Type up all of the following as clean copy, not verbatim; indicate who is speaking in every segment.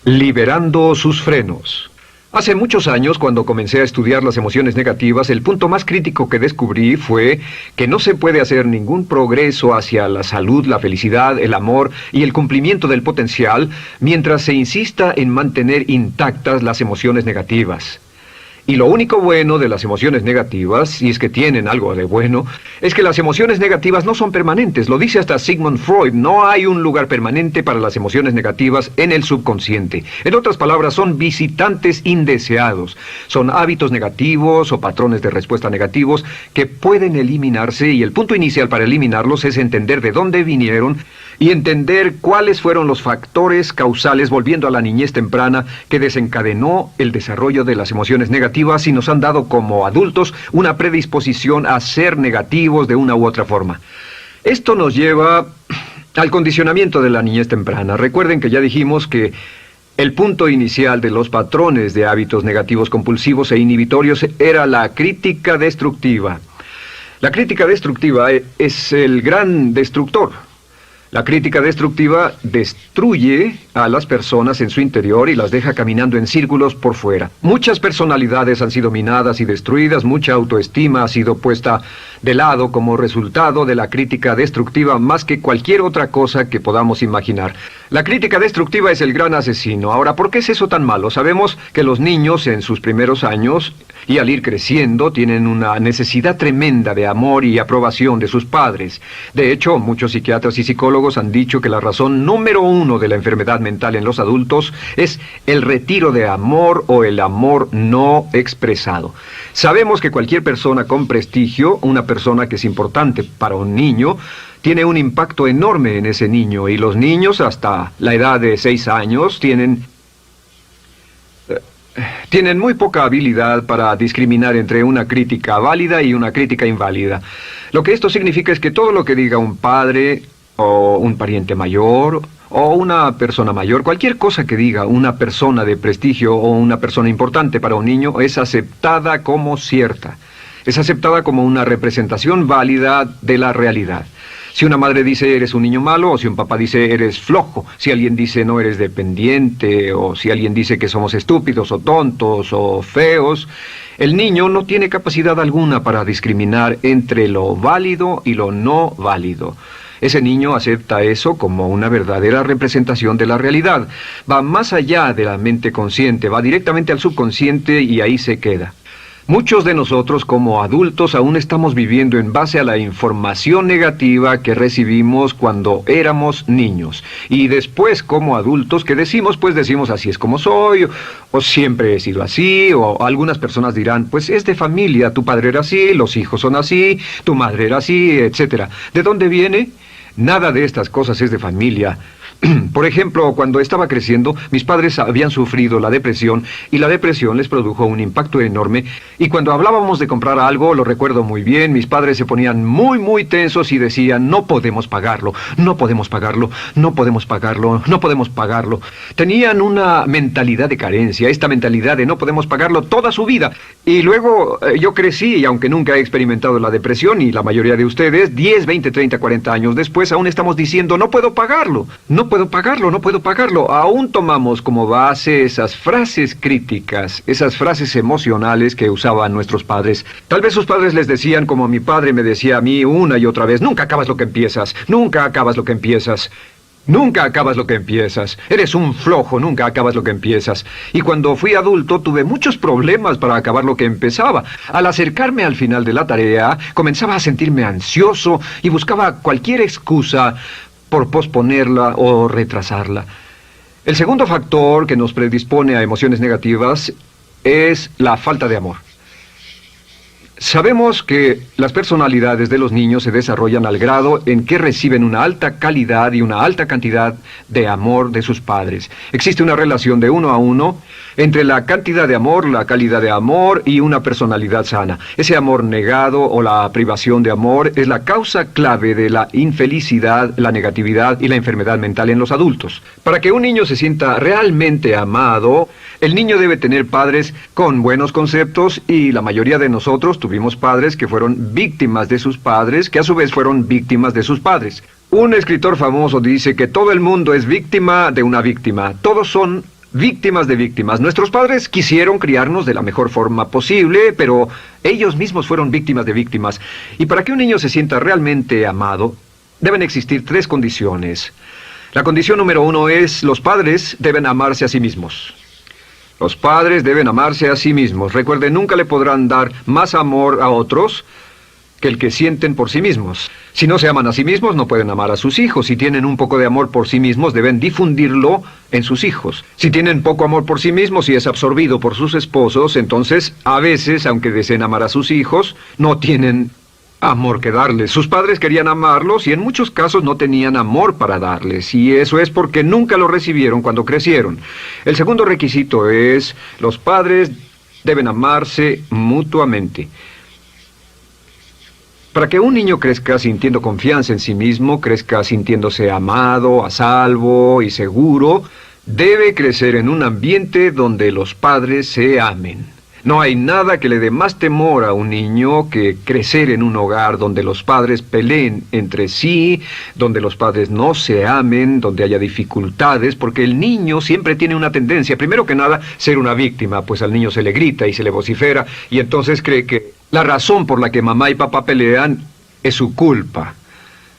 Speaker 1: Liberando sus frenos. Hace muchos años, cuando comencé a estudiar las emociones negativas, el punto más crítico que descubrí fue que no se puede hacer ningún progreso hacia la salud, la felicidad, el amor y el cumplimiento del potencial mientras se insista en mantener intactas las emociones negativas. Y lo único bueno de las emociones negativas, si es que tienen algo de bueno, es que las emociones negativas no son permanentes. Lo dice hasta Sigmund Freud, no hay un lugar permanente para las emociones negativas en el subconsciente. En otras palabras, son visitantes indeseados. Son hábitos negativos o patrones de respuesta negativos que pueden eliminarse, y el punto inicial para eliminarlos es entender de dónde vinieron y entender cuáles fueron los factores causales, volviendo a la niñez temprana, que desencadenó el desarrollo de las emociones negativas y nos han dado como adultos una predisposición a ser negativos de una u otra forma. Esto nos lleva al condicionamiento de la niñez temprana. Recuerden que ya dijimos que el punto inicial de los patrones de hábitos negativos compulsivos e inhibitorios era la crítica destructiva. La crítica destructiva es el gran destructor. La crítica destructiva destruye a las personas en su interior y las deja caminando en círculos por fuera. Muchas personalidades han sido minadas y destruidas, mucha autoestima ha sido puesta de lado como resultado de la crítica destructiva más que cualquier otra cosa que podamos imaginar. La crítica destructiva es el gran asesino. Ahora, ¿por qué es eso tan malo? Sabemos que los niños en sus primeros años y al ir creciendo tienen una necesidad tremenda de amor y aprobación de sus padres. De hecho, muchos psiquiatras y psicólogos han dicho que la razón número uno de la enfermedad mental en los adultos es el retiro de amor o el amor no expresado. Sabemos que cualquier persona con prestigio, una persona que es importante para un niño, tiene un impacto enorme en ese niño, y los niños hasta la edad de 6 años tienen muy poca habilidad para discriminar entre una crítica válida y una crítica inválida. Lo que esto significa es que todo lo que diga un padre o un pariente mayor o una persona mayor, cualquier cosa que diga una persona de prestigio o una persona importante para un niño es aceptada como cierta. Es aceptada como una representación válida de la realidad. Si una madre dice eres un niño malo, o si un papá dice eres flojo, si alguien dice no eres dependiente, o si alguien dice que somos estúpidos o tontos o feos, el niño no tiene capacidad alguna para discriminar entre lo válido y lo no válido. Ese niño acepta eso como una verdadera representación de la realidad. Va más allá de la mente consciente, va directamente al subconsciente y ahí se queda. Muchos de nosotros como adultos aún estamos viviendo en base a la información negativa que recibimos cuando éramos niños. Y después como adultos, ¿qué decimos? Pues decimos así es como soy, o siempre he sido así, o algunas personas dirán, pues es de familia, tu padre era así, los hijos son así, tu madre era así, etc. ¿De dónde viene? Nada de estas cosas es de familia. Por ejemplo, cuando estaba creciendo, mis padres habían sufrido la depresión y la depresión les produjo un impacto enorme. Y cuando hablábamos de comprar algo, lo recuerdo muy bien, mis padres se ponían muy tensos y decían, no podemos pagarlo, no podemos pagarlo, no podemos pagarlo, no podemos pagarlo. Tenían una mentalidad de carencia, esta mentalidad de no podemos pagarlo toda su vida. Y luego yo crecí y aunque nunca he experimentado la depresión, y la mayoría de ustedes, 10, 20, 30, 40 años después, aún estamos diciendo, no puedo pagarlo, no puedo pagarlo, no puedo pagarlo. Aún tomamos como base esas frases críticas, esas frases emocionales que usaban nuestros padres. Tal vez sus padres les decían como mi padre me decía a mí una y otra vez, nunca acabas lo que empiezas, nunca acabas lo que empiezas. Nunca acabas lo que empiezas. Eres un flojo, nunca acabas lo que empiezas. Y cuando fui adulto tuve muchos problemas para acabar lo que empezaba. Al acercarme al final de la tarea, comenzaba a sentirme ansioso y buscaba cualquier excusa por posponerla o retrasarla. El segundo factor que nos predispone a emociones negativas es la falta de amor. Sabemos que las personalidades de los niños se desarrollan al grado en que reciben una alta calidad y una alta cantidad de amor de sus padres. Existe una relación de 1 a 1 entre la cantidad de amor, la calidad de amor y una personalidad sana. Ese amor negado o la privación de amor es la causa clave de la infelicidad, la negatividad y la enfermedad mental en los adultos. Para que un niño se sienta realmente amado, el niño debe tener padres con buenos conceptos, y la mayoría de nosotros tuvimos padres que fueron víctimas de sus padres, que a su vez fueron víctimas de sus padres. Un escritor famoso dice que todo el mundo es víctima de una víctima. Todos son víctimas de víctimas. Nuestros padres quisieron criarnos de la mejor forma posible, pero ellos mismos fueron víctimas de víctimas. Y para que un niño se sienta realmente amado, deben existir 3 condiciones. La condición número 1 es: los padres deben amarse a sí mismos. Los padres deben amarse a sí mismos. Recuerden, nunca le podrán dar más amor a otros que el que sienten por sí mismos. Si no se aman a sí mismos, no pueden amar a sus hijos. Si tienen un poco de amor por sí mismos, deben difundirlo en sus hijos. Si tienen poco amor por sí mismos y es absorbido por sus esposos, entonces, a veces, aunque deseen amar a sus hijos, no tienen amor que darles. Sus padres querían amarlos y en muchos casos no tenían amor para darles. Y eso es porque nunca lo recibieron cuando crecieron. El segundo requisito es: los padres deben amarse mutuamente. Para que un niño crezca sintiendo confianza en sí mismo, crezca sintiéndose amado, a salvo y seguro, debe crecer en un ambiente donde los padres se amen. No hay nada que le dé más temor a un niño que crecer en un hogar donde los padres peleen entre sí, donde los padres no se amen, donde haya dificultades, porque el niño siempre tiene una tendencia, primero que nada, ser una víctima, pues al niño se le grita y se le vocifera, y entonces cree que la razón por la que mamá y papá pelean es su culpa.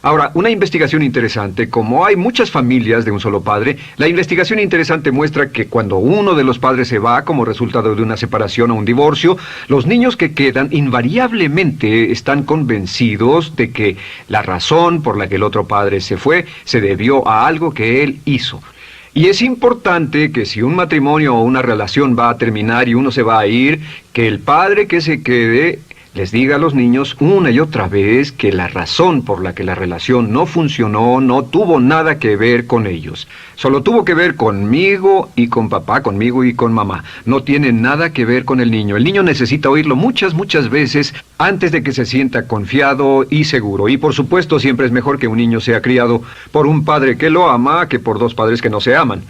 Speaker 1: Ahora, una investigación interesante: como hay muchas familias de un solo padre, la investigación interesante muestra que cuando uno de los padres se va como resultado de una separación o un divorcio, los niños que quedan invariablemente están convencidos de que la razón por la que el otro padre se fue se debió a algo que él hizo. Y es importante que si un matrimonio o una relación va a terminar y uno se va a ir, que el padre que se quede les diga a los niños una y otra vez que la razón por la que la relación no funcionó no tuvo nada que ver con ellos. Solo tuvo que ver conmigo y con papá, conmigo y con mamá. No tiene nada que ver con el niño. El niño necesita oírlo muchas veces antes de que se sienta confiado y seguro. Y por supuesto, siempre es mejor que un niño sea criado por un padre que lo ama que por 2 padres que no se aman.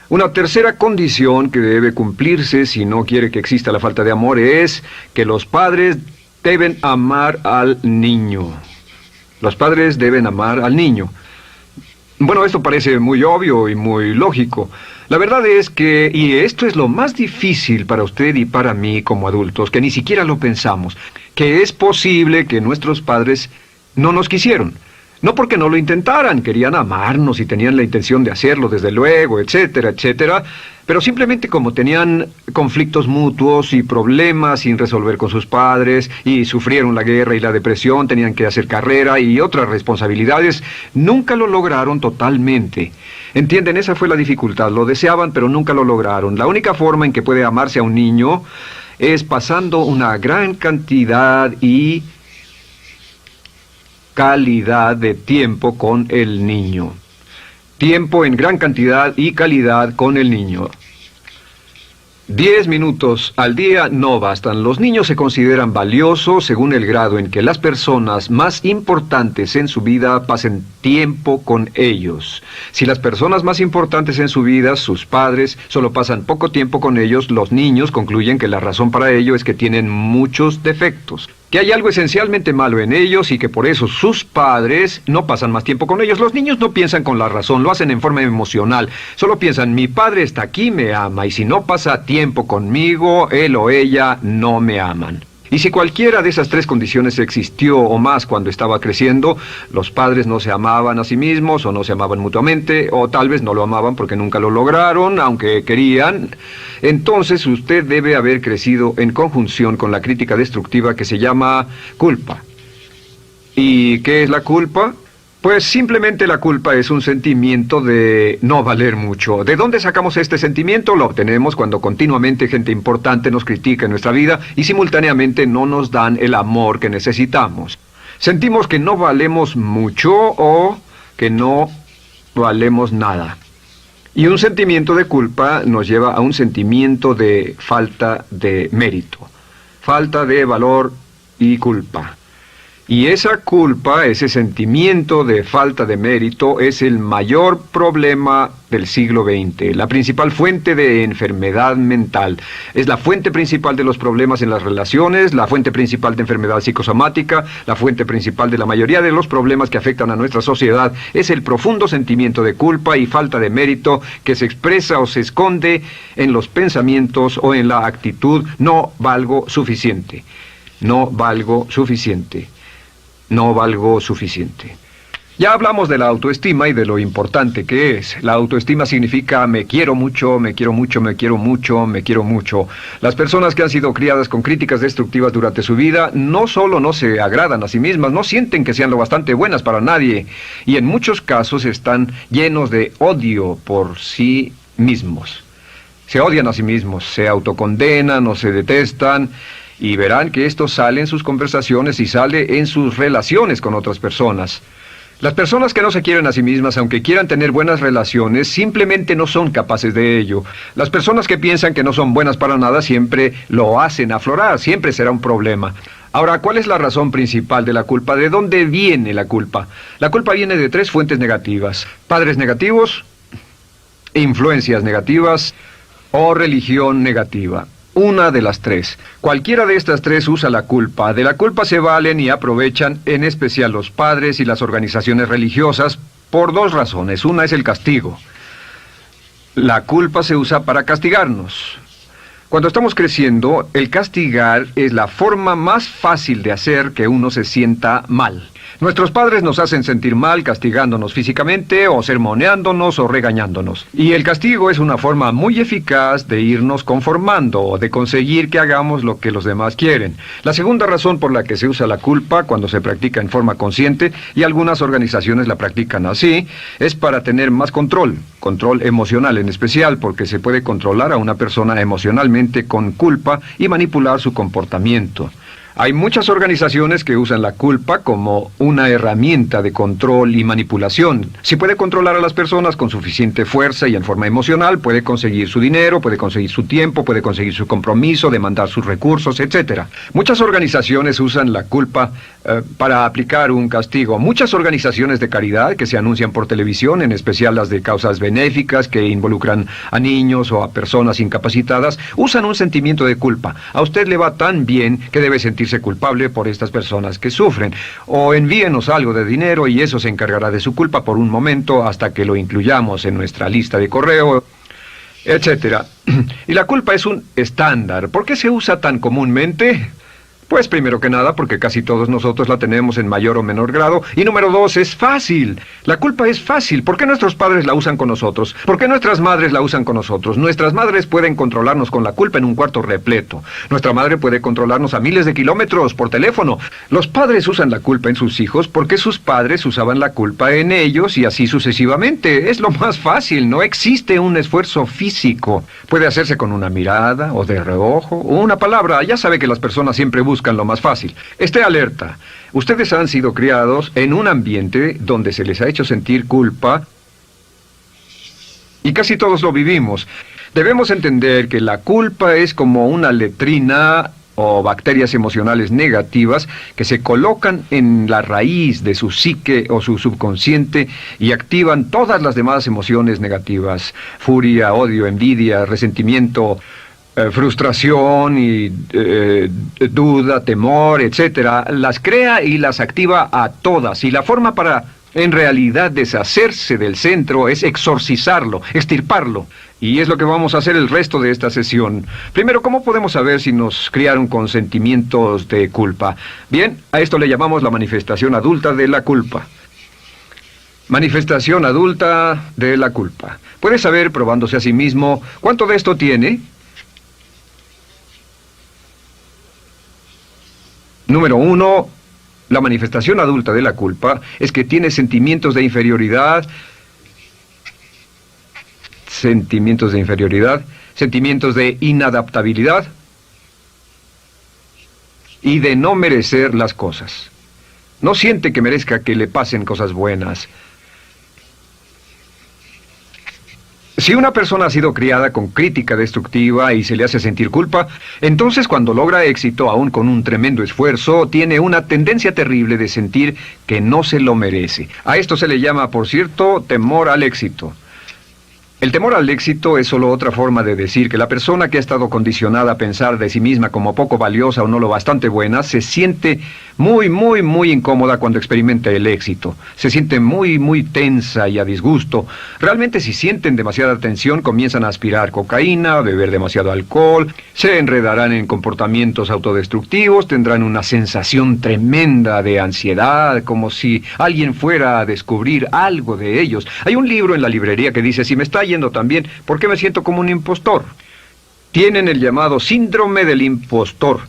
Speaker 1: Una tercera condición que debe cumplirse si no quiere que exista la falta de amor es que los padres deben amar al niño. Los padres deben amar al niño. Bueno, esto parece muy obvio y muy lógico. La verdad es que, y esto es lo más difícil para usted y para mí como adultos, que ni siquiera lo pensamos, que es posible que nuestros padres no nos quisieron. No porque no lo intentaran, querían amarnos y tenían la intención de hacerlo, desde luego, etcétera, etcétera, pero simplemente como tenían conflictos mutuos y problemas sin resolver con sus padres, y sufrieron la guerra y la depresión, tenían que hacer carrera y otras responsabilidades, nunca lo lograron totalmente. ¿Entienden? Esa fue la dificultad. Lo deseaban, pero nunca lo lograron. La única forma en que puede amarse a un niño es pasando una gran cantidad y calidad de tiempo con el niño. Tiempo en gran cantidad y calidad con el niño. 10 minutos al día no bastan. Los niños se consideran valiosos según el grado en que las personas más importantes en su vida pasen tiempo con ellos. Si las personas más importantes en su vida, sus padres, solo pasan poco tiempo con ellos, los niños concluyen que la razón para ello es que tienen muchos defectos, que hay algo esencialmente malo en ellos y que por eso sus padres no pasan más tiempo con ellos. Los niños no piensan con la razón, lo hacen en forma emocional. Solo piensan: mi padre está aquí, me ama, y si no pasa tiempo conmigo, él o ella no me aman. Y si cualquiera de esas 3 condiciones existió o más cuando estaba creciendo, los padres no se amaban a sí mismos, o no se amaban mutuamente, o tal vez no lo amaban porque nunca lo lograron, aunque querían, entonces usted debe haber crecido en conjunción con la crítica destructiva que se llama culpa. ¿Y qué es la culpa? Pues simplemente la culpa es un sentimiento de no valer mucho. ¿De dónde sacamos este sentimiento? Lo obtenemos cuando continuamente gente importante nos critica en nuestra vida y simultáneamente no nos dan el amor que necesitamos. Sentimos que no valemos mucho o que no valemos nada. Y un sentimiento de culpa nos lleva a un sentimiento de falta de mérito, falta de valor y culpa. Y esa culpa, ese sentimiento de falta de mérito, es el mayor problema del siglo XX, la principal fuente de enfermedad mental. Es la fuente principal de los problemas en las relaciones, la fuente principal de enfermedad psicosomática, la fuente principal de la mayoría de los problemas que afectan a nuestra sociedad. Es el profundo sentimiento de culpa y falta de mérito que se expresa o se esconde en los pensamientos o en la actitud: no valgo suficiente, no valgo suficiente. No valgo suficiente. Ya hablamos de la autoestima y de lo importante que es. La autoestima significa me quiero mucho, me quiero mucho, me quiero mucho, me quiero mucho. Las personas que han sido criadas con críticas destructivas durante su vida no solo no se agradan a sí mismas, no sienten que sean lo bastante buenas para nadie, y en muchos casos están llenos de odio por sí mismos. Se odian a sí mismos, se autocondenan o se detestan. Y verán que esto sale en sus conversaciones y sale en sus relaciones con otras personas. Las personas que no se quieren a sí mismas, aunque quieran tener buenas relaciones, simplemente no son capaces de ello. Las personas que piensan que no son buenas para nada siempre lo hacen aflorar, siempre será un problema. Ahora, ¿cuál es la razón principal de la culpa? ¿De dónde viene la culpa? La culpa viene de 3 fuentes negativas: padres negativos, influencias negativas o religión negativa. Una de las 3. Cualquiera de estas 3 usa la culpa. De la culpa se valen y aprovechan, en especial los padres y las organizaciones religiosas, por 2 razones. Una es el castigo. La culpa se usa para castigarnos. Cuando estamos creciendo, el castigar es la forma más fácil de hacer que uno se sienta mal. Nuestros padres nos hacen sentir mal castigándonos físicamente o sermoneándonos o regañándonos. Y el castigo es una forma muy eficaz de irnos conformando o de conseguir que hagamos lo que los demás quieren. La segunda razón por la que se usa la culpa cuando se practica en forma consciente, y algunas organizaciones la practican así, es para tener más control emocional en especial, porque se puede controlar a una persona emocionalmente con culpa y manipular su comportamiento. Hay muchas organizaciones que usan la culpa como una herramienta de control y manipulación. Si puede controlar a las personas con suficiente fuerza y en forma emocional, puede conseguir su dinero, puede conseguir su tiempo, puede conseguir su compromiso, demandar sus recursos, etc. Muchas organizaciones usan la culpa para aplicar un castigo. Muchas organizaciones de caridad que se anuncian por televisión, en especial las de causas benéficas que involucran a niños o a personas incapacitadas, usan un sentimiento de culpa. A usted le va tan bien que debe sentirse culpable por estas personas que sufren. O envíenos algo de dinero y eso se encargará de su culpa por un momento hasta que lo incluyamos en nuestra lista de correo, etcétera. Y la culpa es un estándar. ¿Por qué se usa tan comúnmente? Pues primero que nada porque casi todos nosotros la tenemos en mayor o menor grado. Y número 2, es fácil. La culpa es fácil. ¿Por qué nuestros padres la usan con nosotros? ¿Por qué nuestras madres la usan con nosotros? Nuestras madres pueden controlarnos con la culpa en un cuarto repleto. Nuestra madre puede controlarnos a miles de kilómetros por teléfono. Los padres usan la culpa en sus hijos porque sus padres usaban la culpa en ellos y así sucesivamente. Es lo más fácil. No existe un esfuerzo físico. Puede hacerse con una mirada o de reojo o una palabra. Ya sabe que las personas siempre buscan lo más fácil. Esté alerta. Ustedes han sido criados en un ambiente donde se les ha hecho sentir culpa y casi todos lo vivimos. Debemos entender que la culpa es como una letrina o bacterias emocionales negativas que se colocan en la raíz de su psique o su subconsciente y activan todas las demás emociones negativas: furia, odio, envidia, resentimiento, frustración y duda, temor, etcétera. Las crea y las activa a todas, y la forma para en realidad deshacerse del centro es exorcizarlo, extirparlo. Y es lo que vamos a hacer el resto de esta sesión. Primero, ¿cómo podemos saber si nos criaron con sentimientos de culpa? Bien, a esto le llamamos la manifestación adulta de la culpa. Manifestación adulta de la culpa. Puede saber, probándose a sí mismo, ¿cuánto de esto tiene? Número 1, la manifestación adulta de la culpa es que tiene sentimientos de inferioridad, sentimientos de inadaptabilidad y de no merecer las cosas. No siente que merezca que le pasen cosas buenas. Si una persona ha sido criada con crítica destructiva y se le hace sentir culpa, entonces cuando logra éxito, aún con un tremendo esfuerzo, tiene una tendencia terrible de sentir que no se lo merece. A esto se le llama, por cierto, temor al éxito. El temor al éxito es solo otra forma de decir que la persona que ha estado condicionada a pensar de sí misma como poco valiosa o no lo bastante buena, se siente muy incómoda cuando experimenta el éxito. Se siente muy tensa y a disgusto. Realmente si sienten demasiada tensión, comienzan a aspirar cocaína, a beber demasiado alcohol, se enredarán en comportamientos autodestructivos, tendrán una sensación tremenda de ansiedad, como si alguien fuera a descubrir algo de ellos. Hay un libro en la librería que dice, si me está yendo tan bien, ¿por qué me siento como un impostor? Tienen el llamado síndrome del impostor.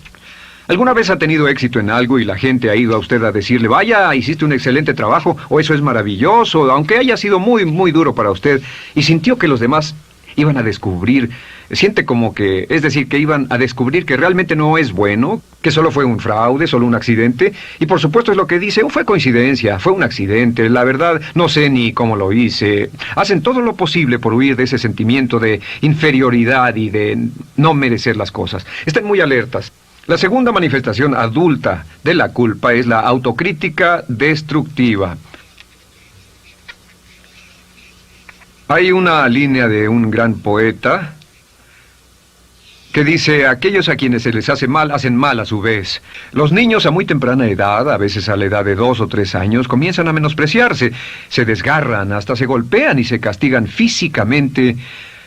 Speaker 1: ¿Alguna vez ha tenido éxito en algo y la gente ha ido a usted a decirle, vaya, hiciste un excelente trabajo, o eso es maravilloso, aunque haya sido muy duro para usted, y sintió que los demás iban a descubrir, siente como que, es decir, que iban a descubrir que realmente no es bueno, que solo fue un fraude, solo un accidente, y por supuesto es lo que dice, fue coincidencia, fue un accidente, la verdad, no sé ni cómo lo hice. Hacen todo lo posible por huir de ese sentimiento de inferioridad y de no merecer las cosas. Estén muy alertas. La segunda manifestación adulta de la culpa es la autocrítica destructiva. Hay una línea de un gran poeta que dice, aquellos a quienes se les hace mal, hacen mal a su vez. Los niños a muy temprana edad, a veces a la edad de 2 o 3 años, comienzan a menospreciarse, se desgarran, hasta se golpean y se castigan físicamente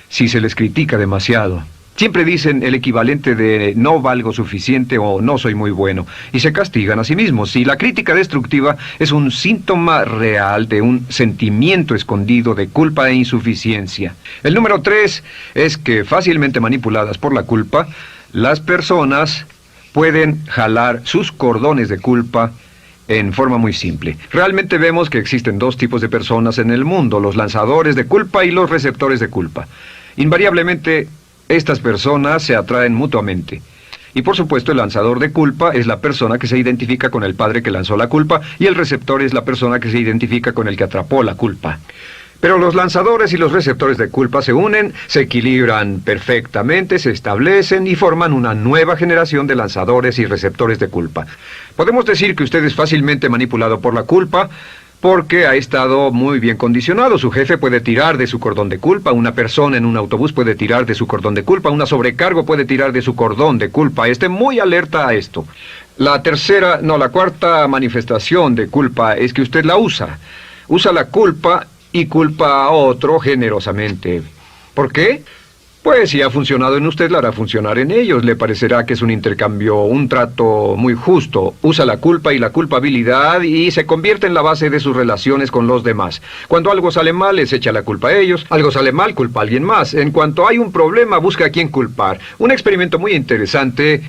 Speaker 1: si se les critica demasiado. Siempre dicen el equivalente de no valgo suficiente o no soy muy bueno, y se castigan a sí mismos. Y la crítica destructiva es un síntoma real de un sentimiento escondido de culpa e insuficiencia. El número 3 es que fácilmente manipuladas por la culpa, las personas pueden jalar sus cordones de culpa en forma muy simple. Realmente vemos que existen 2 tipos de personas en el mundo, los lanzadores de culpa y los receptores de culpa. Invariablemente, estas personas se atraen mutuamente. Y por supuesto el lanzador de culpa es la persona que se identifica con el padre que lanzó la culpa y el receptor es la persona que se identifica con el que atrapó la culpa. Pero los lanzadores y los receptores de culpa se unen, se equilibran perfectamente, se establecen y forman una nueva generación de lanzadores y receptores de culpa. Podemos decir que usted es fácilmente manipulado por la culpa, porque ha estado muy bien condicionado. Su jefe puede tirar de su cordón de culpa, una persona en un autobús puede tirar de su cordón de culpa, una sobrecargo puede tirar de su cordón de culpa. Esté muy alerta a esto. La cuarta manifestación de culpa es que usted la usa. Usa la culpa y culpa a otro generosamente. ¿Por qué? Pues si ha funcionado en usted, la hará funcionar en ellos. Le parecerá que es un intercambio, un trato muy justo. Usa la culpa y la culpabilidad y se convierte en la base de sus relaciones con los demás. Cuando algo sale mal, les echa la culpa a ellos. Algo sale mal, culpa a alguien más. En cuanto hay un problema, busca a quién culpar. Un experimento muy interesante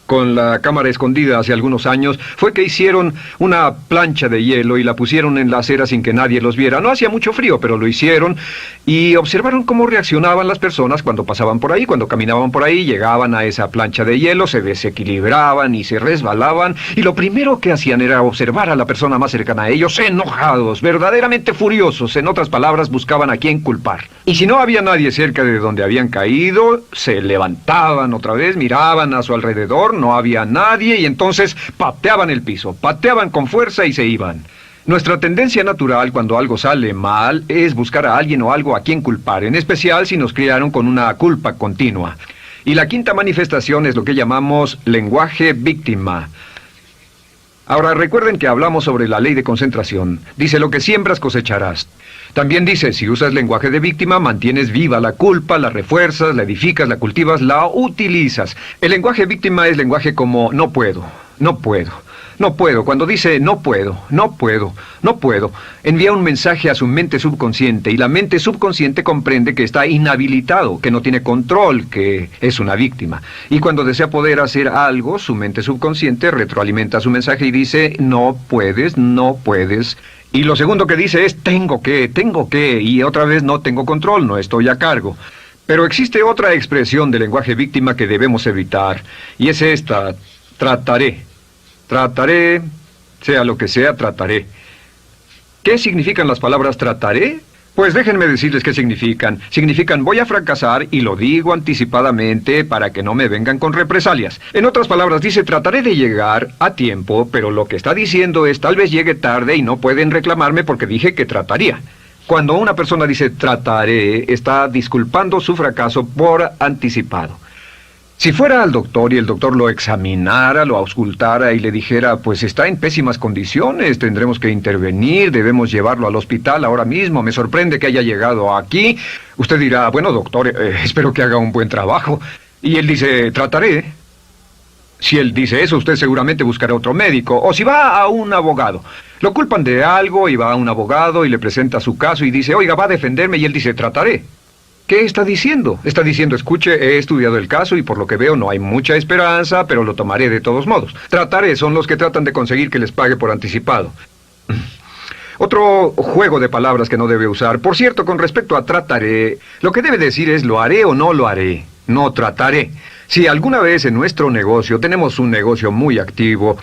Speaker 1: con la cámara escondida hace algunos años, fue que hicieron una plancha de hielo y la pusieron en la acera sin que nadie los viera. No hacía mucho frío, pero lo hicieron y observaron cómo reaccionaban las personas cuando pasaban por ahí, cuando caminaban por ahí, llegaban a esa plancha de hielo, se desequilibraban y se resbalaban, y lo primero que hacían era observar a la persona más cercana a ellos, enojados, verdaderamente furiosos, en otras palabras, buscaban a quién culpar. Y si no había nadie cerca de donde habían caído, se levantaban otra vez, miraban a su alrededor, no había nadie y entonces pateaban el piso, pateaban con fuerza y se iban. Nuestra tendencia natural cuando algo sale mal es buscar a alguien o algo a quien culpar, en especial si nos criaron con una culpa continua. Y la quinta manifestación es lo que llamamos lenguaje víctima. Ahora recuerden que hablamos sobre la ley de concentración. Dice, lo que siembras cosecharás. También dice, si usas lenguaje de víctima, mantienes viva la culpa, la refuerzas, la edificas, la cultivas, la utilizas. El lenguaje víctima es lenguaje como no puedo, no puedo, no puedo. Cuando dice no puedo, no puedo, no puedo, envía un mensaje a su mente subconsciente y la mente subconsciente comprende que está inhabilitado, que no tiene control, que es una víctima. Y cuando desea poder hacer algo, su mente subconsciente retroalimenta su mensaje y dice no puedes, no puedes. Y lo segundo que dice es tengo que, y otra vez no tengo control, no estoy a cargo. Pero existe otra expresión del lenguaje víctima que debemos evitar, y es esta, trataré. Trataré, sea lo que sea, trataré. ¿Qué significan las palabras trataré? Pues déjenme decirles qué significan. Significan voy a fracasar y lo digo anticipadamente para que no me vengan con represalias. En otras palabras, dice trataré de llegar a tiempo, pero lo que está diciendo es tal vez llegue tarde y no pueden reclamarme porque dije que trataría. Cuando una persona dice trataré, está disculpando su fracaso por anticipado. Si fuera al doctor y el doctor lo examinara, lo auscultara y le dijera, pues está en pésimas condiciones, tendremos que intervenir, debemos llevarlo al hospital ahora mismo, me sorprende que haya llegado aquí. Usted dirá, bueno doctor, espero que haga un buen trabajo. Y él dice, trataré. Si él dice eso, usted seguramente buscará otro médico. O si va a un abogado. Lo culpan de algo y va a un abogado y le presenta su caso y dice, oiga, va a defenderme, y él dice, trataré. ¿Qué está diciendo? Está diciendo, escuche, he estudiado el caso y por lo que veo no hay mucha esperanza, pero lo tomaré de todos modos. Trataré son los que tratan de conseguir que les pague por anticipado. Otro juego de palabras que no debe usar. Por cierto, con respecto a trataré, lo que debe decir es lo haré o no lo haré. No trataré. Si alguna vez en nuestro negocio, tenemos un negocio muy activo,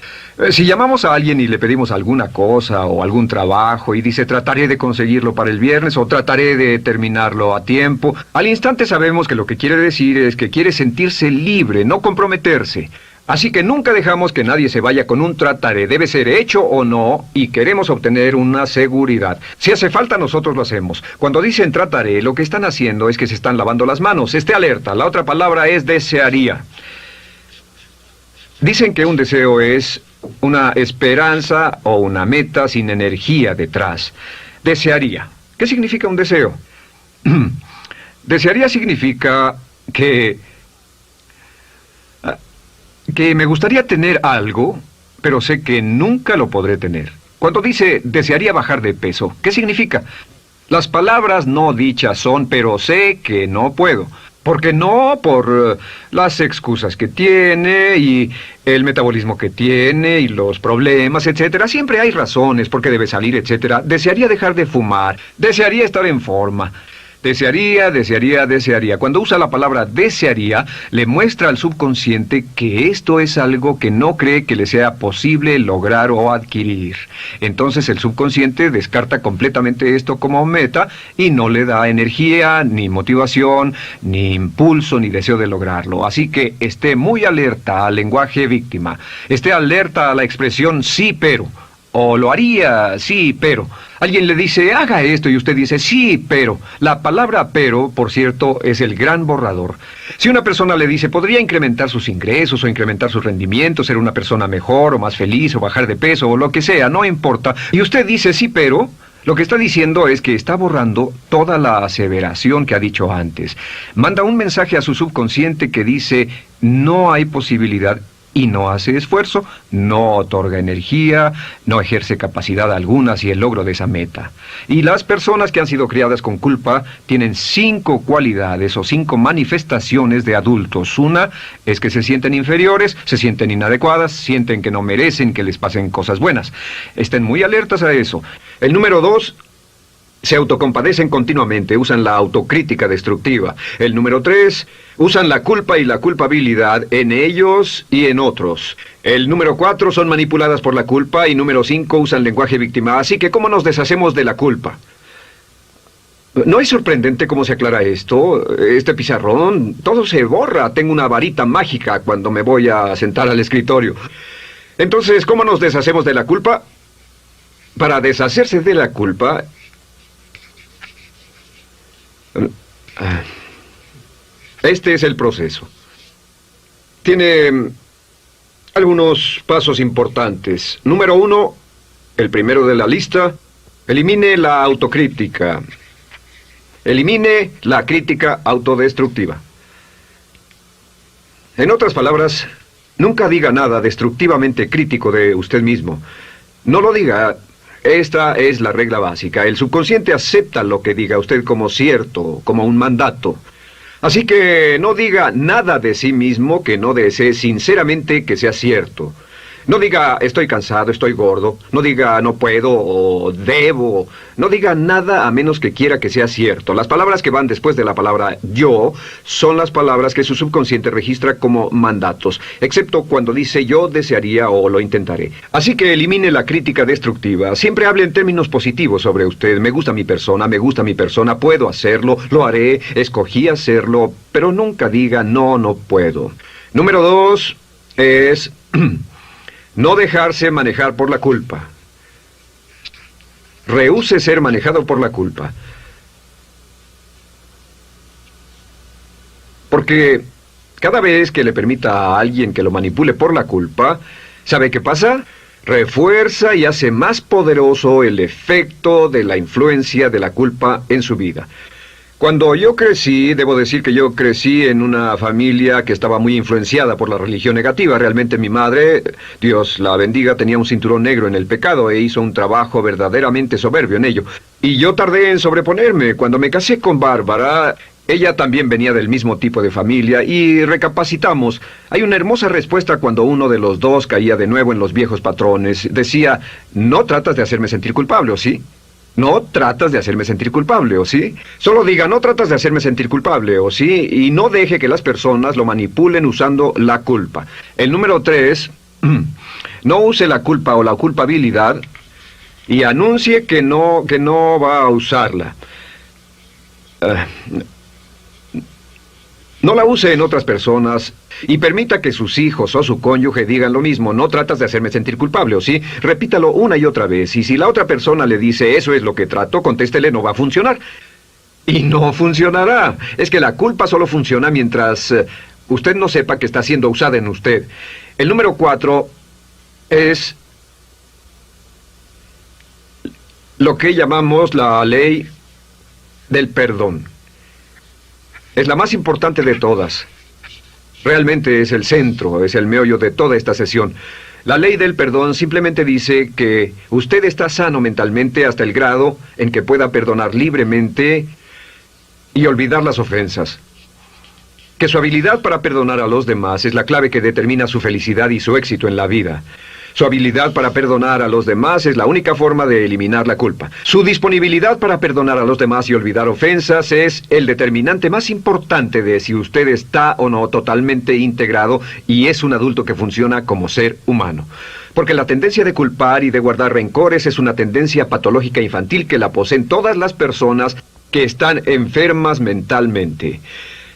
Speaker 1: si llamamos a alguien y le pedimos alguna cosa o algún trabajo y dice trataré de conseguirlo para el viernes o trataré de terminarlo a tiempo, al instante sabemos que lo que quiere decir es que quiere sentirse libre, no comprometerse. Así que nunca dejamos que nadie se vaya con un trataré, debe ser hecho o no, y queremos obtener una seguridad. Si hace falta, nosotros lo hacemos. Cuando dicen trataré, lo que están haciendo es que se están lavando las manos. Esté alerta, la otra palabra es desearía. Dicen que un deseo es una esperanza o una meta sin energía detrás. Desearía. ¿Qué significa un deseo? Desearía significa que me gustaría tener algo, pero sé que nunca lo podré tener. Cuando dice desearía bajar de peso, ¿qué significa? Las palabras no dichas son, pero sé que no puedo. ¿Por qué no? Por las excusas que tiene y el metabolismo que tiene y los problemas, etcétera. Siempre hay razones por qué debe salir, etcétera. Desearía dejar de fumar, desearía estar en forma. Desearía, desearía, desearía. Cuando usa la palabra desearía, le muestra al subconsciente que esto es algo que no cree que le sea posible lograr o adquirir. Entonces el subconsciente descarta completamente esto como meta y no le da energía, ni motivación, ni impulso, ni deseo de lograrlo. Así que esté muy alerta al lenguaje víctima. Esté alerta a la expresión sí, pero. O lo haría, sí, pero. Alguien le dice, haga esto, y usted dice, sí, pero. La palabra pero, por cierto, es el gran borrador. Si una persona le dice, podría incrementar sus ingresos o incrementar su rendimiento, ser una persona mejor o más feliz o bajar de peso o lo que sea, no importa. Y usted dice, sí, pero. Lo que está diciendo es que está borrando toda la aseveración que ha dicho antes. Manda un mensaje a su subconsciente que dice, no hay posibilidad. Y no hace esfuerzo, no otorga energía, no ejerce capacidad alguna hacia el logro de esa meta. Y las personas que han sido criadas con culpa tienen 5 cualidades o 5 manifestaciones de adultos. Una es que se sienten inferiores, se sienten inadecuadas, sienten que no merecen que les pasen cosas buenas. Estén muy alertas a eso. El número 2... se autocompadecen continuamente, usan la autocrítica destructiva. El número 3, usan la culpa y la culpabilidad en ellos y en otros. El número 4, son manipuladas por la culpa. Y número 5, usan lenguaje víctima. Así que, ¿cómo nos deshacemos de la culpa? ¿No es sorprendente cómo se aclara esto? Este pizarrón, todo se borra. Tengo una varita mágica cuando me voy a sentar al escritorio. Entonces, ¿cómo nos deshacemos de la culpa? Para deshacerse de la culpa... este es el proceso. Tiene algunos pasos importantes. Número 1, el primero de la lista, elimine la autocrítica. Elimine la crítica autodestructiva. En otras palabras, nunca diga nada destructivamente crítico de usted mismo. No lo diga. Esta es la regla básica. El subconsciente acepta lo que diga usted como cierto, como un mandato. Así que no diga nada de sí mismo que no desee sinceramente que sea cierto. No diga estoy cansado, estoy gordo. No diga no puedo o debo. No diga nada a menos que quiera que sea cierto. Las palabras que van después de la palabra yo son las palabras que su subconsciente registra como mandatos, excepto cuando dice yo desearía o lo intentaré. Así que elimine la crítica destructiva. Siempre hable en términos positivos sobre usted. Me gusta mi persona, puedo hacerlo, lo haré, escogí hacerlo, pero nunca diga no, no puedo. Número 2 es no dejarse manejar por la culpa. Rehúse ser manejado por la culpa. Porque cada vez que le permita a alguien que lo manipule por la culpa, ¿sabe qué pasa? Refuerza y hace más poderoso el efecto de la influencia de la culpa en su vida. Cuando yo crecí, debo decir que yo crecí en una familia que estaba muy influenciada por la religión negativa. Realmente mi madre, Dios la bendiga, tenía un cinturón negro en el pecado e hizo un trabajo verdaderamente soberbio en ello. Y yo tardé en sobreponerme. Cuando me casé con Bárbara, ella también venía del mismo tipo de familia y recapacitamos. Hay una hermosa respuesta cuando uno de los dos caía de nuevo en los viejos patrones. Decía, no tratas de hacerme sentir culpable, ¿o sí? No tratas de hacerme sentir culpable, ¿o sí? Solo diga, no tratas de hacerme sentir culpable, ¿o sí? Y no deje que las personas lo manipulen usando la culpa. El número 3, no use la culpa o la culpabilidad y anuncie que no va a usarla. No la use en otras personas y permita que sus hijos o su cónyuge digan lo mismo. No tratas de hacerme sentir culpable, ¿o sí? Repítalo una y otra vez. Y si la otra persona le dice, eso es lo que trato, contéstele, no va a funcionar. Y no funcionará. Es que la culpa solo funciona mientras usted no sepa que está siendo usada en usted. El número 4 es lo que llamamos la ley del perdón. Es la más importante de todas. Realmente es el centro, es el meollo de toda esta sesión. La ley del perdón simplemente dice que usted está sano mentalmente hasta el grado en que pueda perdonar libremente y olvidar las ofensas. Que su habilidad para perdonar a los demás es la clave que determina su felicidad y su éxito en la vida. Su habilidad para perdonar a los demás es la única forma de eliminar la culpa. Su disponibilidad para perdonar a los demás y olvidar ofensas es el determinante más importante de si usted está o no totalmente integrado y es un adulto que funciona como ser humano. Porque la tendencia de culpar y de guardar rencores es una tendencia patológica infantil que la poseen todas las personas que están enfermas mentalmente.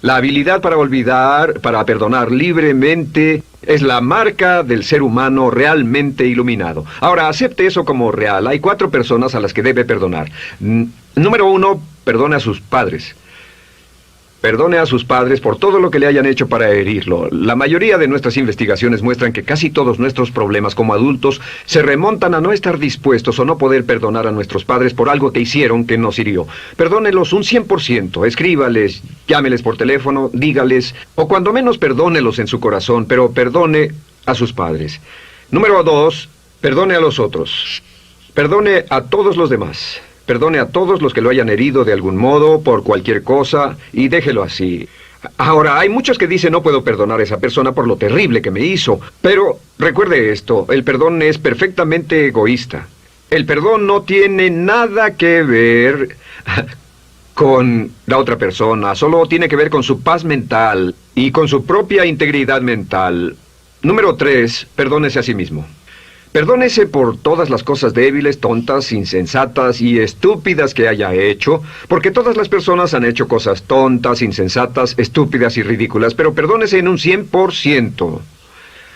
Speaker 1: La habilidad para olvidar, para perdonar libremente, es la marca del ser humano realmente iluminado. Ahora, acepte eso como real. Hay 4 personas a las que debe perdonar. Número 1, perdone a sus padres. Perdone a sus padres por todo lo que le hayan hecho para herirlo. La mayoría de nuestras investigaciones muestran que casi todos nuestros problemas como adultos se remontan a no estar dispuestos o no poder perdonar a nuestros padres por algo que hicieron que nos hirió. Perdónelos un 100%, escríbales, llámeles por teléfono, dígales, o cuando menos perdónelos en su corazón, pero perdone a sus padres. Número 2, perdone a los otros. Perdone a todos los demás. Perdone a todos los que lo hayan herido de algún modo, por cualquier cosa, y déjelo así. Ahora, hay muchos que dicen no puedo perdonar a esa persona por lo terrible que me hizo. Pero recuerde esto, el perdón es perfectamente egoísta. El perdón no tiene nada que ver con la otra persona, solo tiene que ver con su paz mental y con su propia integridad mental. Número 3, perdónese a sí mismo. Perdónese por todas las cosas débiles, tontas, insensatas y estúpidas que haya hecho, porque todas las personas han hecho cosas tontas, insensatas, estúpidas y ridículas, pero perdónese en un 100%.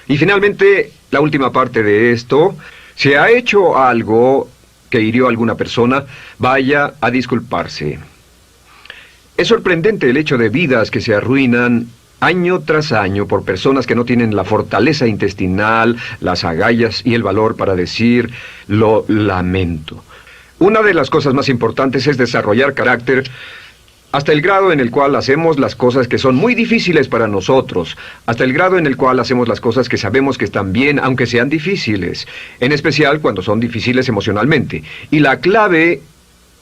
Speaker 1: Y finalmente, la última parte de esto, si ha hecho algo que hirió a alguna persona, vaya a disculparse. Es sorprendente el hecho de vidas que se arruinan año tras año por personas que no tienen la fortaleza intestinal, las agallas y el valor para decir lo lamento. Una de las cosas más importantes es desarrollar carácter hasta el grado en el cual hacemos las cosas que son muy difíciles para nosotros, hasta el grado en el cual hacemos las cosas que sabemos que están bien, aunque sean difíciles, en especial cuando son difíciles emocionalmente. Y la clave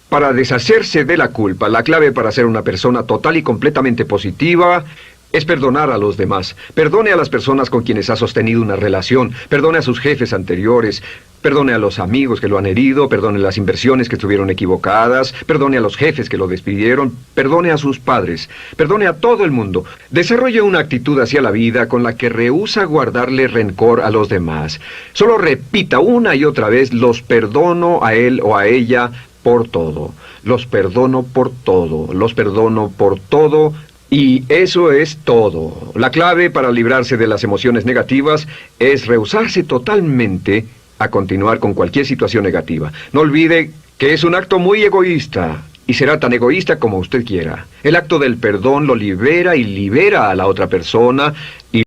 Speaker 1: para deshacerse de la culpa, la clave para ser una persona total y completamente positiva, es perdonar a los demás. Perdone a las personas con quienes ha sostenido una relación. Perdone a sus jefes anteriores. Perdone a los amigos que lo han herido. Perdone las inversiones que estuvieron equivocadas. Perdone a los jefes que lo despidieron. Perdone a sus padres. Perdone a todo el mundo. Desarrolle una actitud hacia la vida con la que rehúsa guardarle rencor a los demás. Solo repita una y otra vez: los perdono a él o a ella por todo. Los perdono por todo. Los perdono por todo. Y eso es todo. La clave para librarse de las emociones negativas es rehusarse totalmente a continuar con cualquier situación negativa. No olvide que es un acto muy egoísta y será tan egoísta como usted quiera. El acto del perdón lo libera y libera a la otra persona y